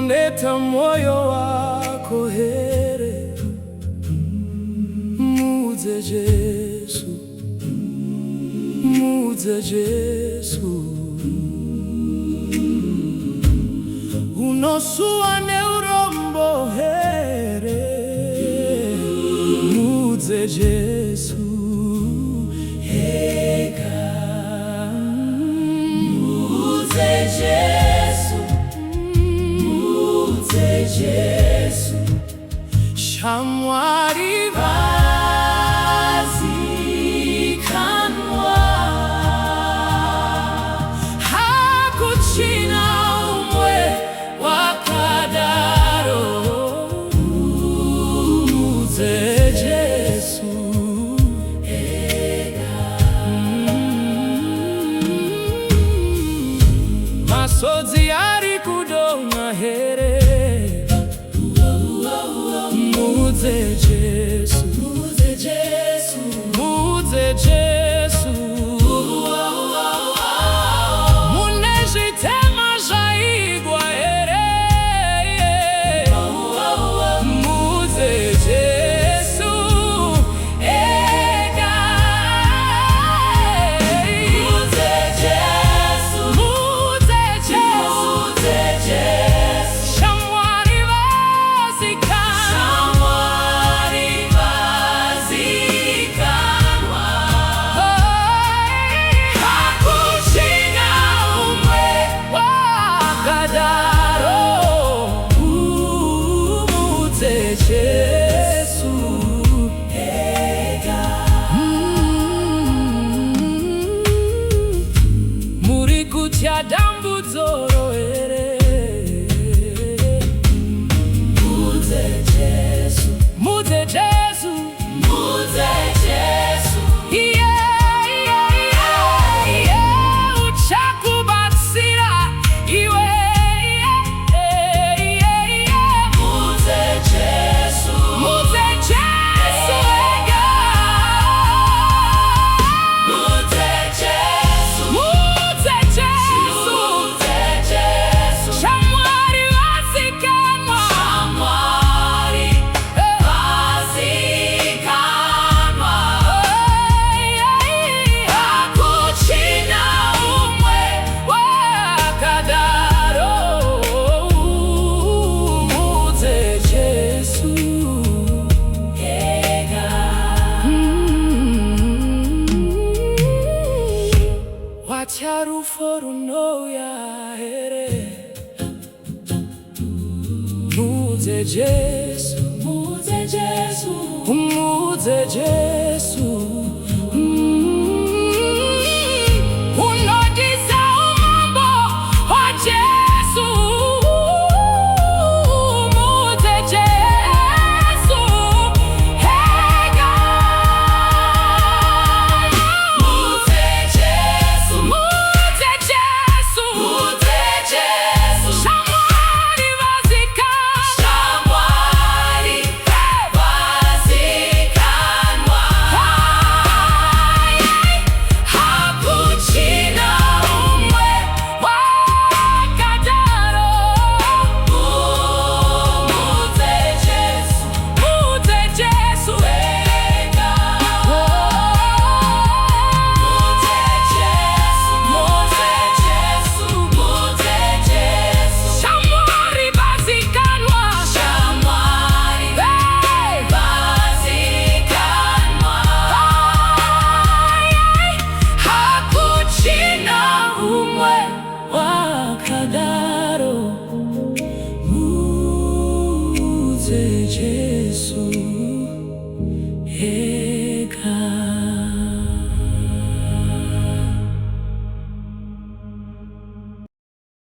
unoneta moyo wako here. Mudze Jesu, mudze Jesu, unosua neurombo here. Mudze Jesu, ega. Mudze Jesu, mudze Jesu, shamwari vazikanwa. Hakuchina umwe wakadaro. Mudze Jesu, ega. Masodzi ari kudonga here. Mudze Jesu, mudze Jesu, mudze Jesu, mune zvitema zvaigwa here. Mudze Jesu, ega. Mudze Jesu, mudze Jesu, mudze Jesu, shamwari vazikanwa. Hakuchina umwe wakadaro. Mudze Jesu, ega. Muri kutya dambudzoro here. Mudze Jesu, mudze Jesu, mudze Jesu, uchakubatsira iwe. Mudze Jesu, mudze Jesu, ega. Mudze Jesu, mudze Jesu, mudze Jesu, shamwari vazikanwa. Shamwari vazikanwa. Hakuchina umwe wakadaro. Mudze Jesu, ega. Watya rufo runouya here. Mudze Jesu, mudze Jesu, mudze Jesu, unodisa umambo wa Jesu. Mudze Jesu, ega. Mudze Jesu, mudze Jesu, mudze Jesu, shamwari vazikanwa. Shamwari vazikanwa. Hakuchina umwe wakadaro. Mudze Jesu, mudze Jesu, ega. Mudze Jesu, mudze Jesu, mudze Jesu, shamwari vazikanwa. Shamwari vazikanwa. Hakuchina umwe wakadaro. Mudze Jesu, ega.